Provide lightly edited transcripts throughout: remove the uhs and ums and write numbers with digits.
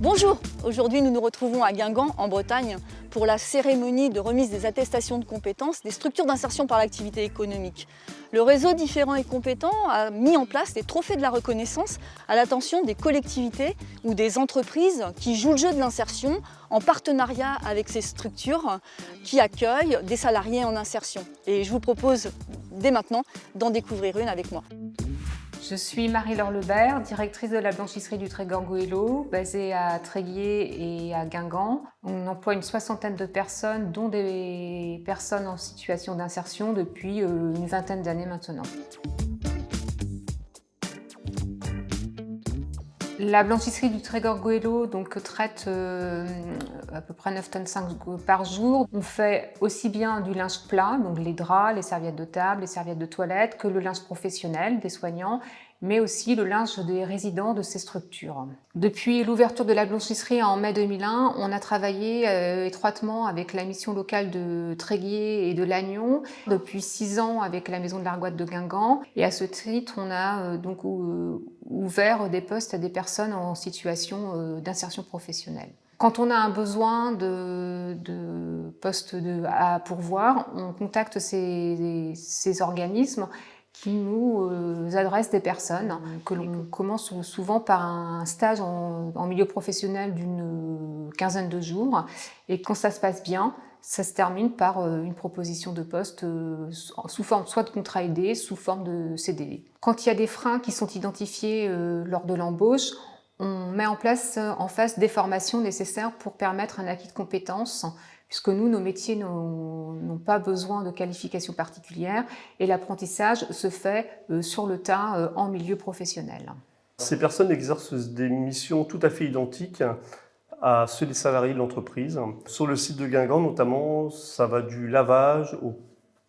Bonjour, aujourd'hui nous nous retrouvons à Guingamp, en Bretagne, pour la cérémonie de remise des attestations de compétences des structures d'insertion par l'activité économique. Le réseau Différents et Compétents a mis en place des trophées de la reconnaissance à l'attention des collectivités ou des entreprises qui jouent le jeu de l'insertion en partenariat avec ces structures qui accueillent des salariés en insertion. Et je vous propose dès maintenant d'en découvrir une avec moi. Je suis Marie-Laure Lebert, directrice de la blanchisserie du Trégor Goëlo, basée à Tréguier et à Guingamp. On emploie une soixantaine de personnes, dont des personnes en situation d'insertion depuis une vingtaine d'années maintenant. La blanchisserie du Trégor Goëlo traite à peu près 9,5 tonnes par jour. On fait aussi bien du linge plat, donc les draps, les serviettes de table, les serviettes de toilette, que le linge professionnel des soignants, mais aussi le linge des résidents de ces structures. Depuis l'ouverture de la blanchisserie en mai 2001, on a travaillé étroitement avec la mission locale de Tréguier et de Lannion, depuis 6 ans avec la maison de l'Argoate de Guingamp, et à ce titre, on a ouvert des postes à des personnes en situation d'insertion professionnelle. Quand on a un besoin de postes à pourvoir, on contacte ces organismes qui nous adressent des personnes, que l'on commence souvent par un stage en milieu professionnel d'une quinzaine de jours. Et quand ça se passe bien, ça se termine par une proposition de poste sous forme soit de contrat aidé, sous forme de CDD. Quand il y a des freins qui sont identifiés lors de l'embauche, on met en place en face des formations nécessaires pour permettre un acquis de compétences, puisque nous, nos métiers n'ont pas besoin de qualification particulière et l'apprentissage se fait sur le tas en milieu professionnel. Ces personnes exercent des missions tout à fait identiques à ceux des salariés de l'entreprise. Sur le site de Guingamp notamment, ça va du lavage au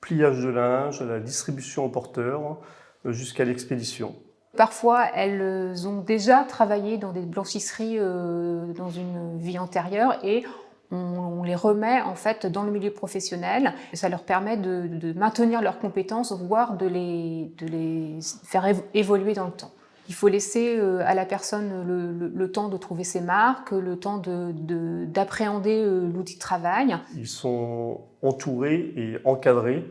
pliage de linge, à la distribution aux porteurs, jusqu'à l'expédition. Parfois, elles ont déjà travaillé dans des blanchisseries dans une vie antérieure et on les remet en fait dans le milieu professionnel. Ça leur permet de maintenir leurs compétences, voire de les faire évoluer dans le temps. Il faut laisser à la personne le temps de trouver ses marques, le temps d'appréhender l'outil de travail. Ils sont entourés et encadrés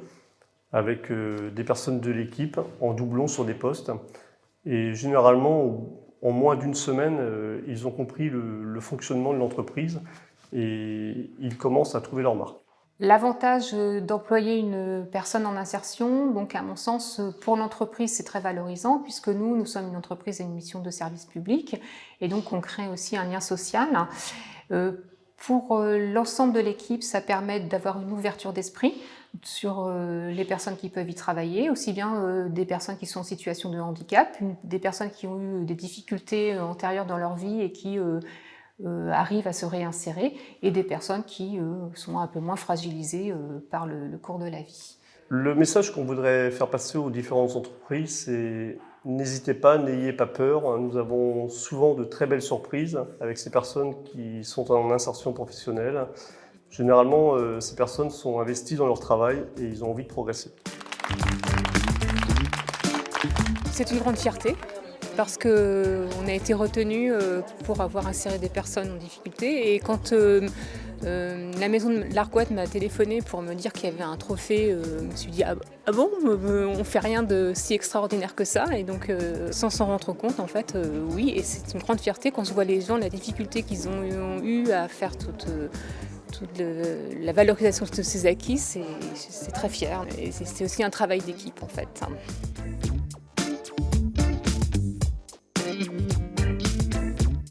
avec des personnes de l'équipe en doublon sur des postes. Et généralement, en moins d'une semaine, ils ont compris le fonctionnement de l'entreprise et ils commencent à trouver leur marque. L'avantage d'employer une personne en insertion, donc à mon sens, pour l'entreprise, c'est très valorisant puisque nous sommes une entreprise et une mission de service public et donc on crée aussi un lien social. Pour l'ensemble de l'équipe, ça permet d'avoir une ouverture d'esprit sur les personnes qui peuvent y travailler, aussi bien des personnes qui sont en situation de handicap, des personnes qui ont eu des difficultés antérieures dans leur vie et qui arrivent à se réinsérer, et des personnes qui sont un peu moins fragilisées par le cours de la vie. Le message qu'on voudrait faire passer aux différentes entreprises, c'est n'hésitez pas, n'ayez pas peur. Nous avons souvent de très belles surprises avec ces personnes qui sont en insertion professionnelle. Généralement, ces personnes sont investies dans leur travail et ils ont envie de progresser. C'est une grande fierté parce qu'on a été retenu pour avoir inséré des personnes en difficulté. Et quand la maison de l'Argoate m'a téléphoné pour me dire qu'il y avait un trophée, je me suis dit ah bon, on fait rien de si extraordinaire que ça. Et donc sans s'en rendre compte, en fait, oui. Et c'est une grande fierté quand je vois les gens, la difficulté qu'ils ont eu à faire toute la valorisation de ces acquis, c'est très fier. Et c'est aussi un travail d'équipe en fait.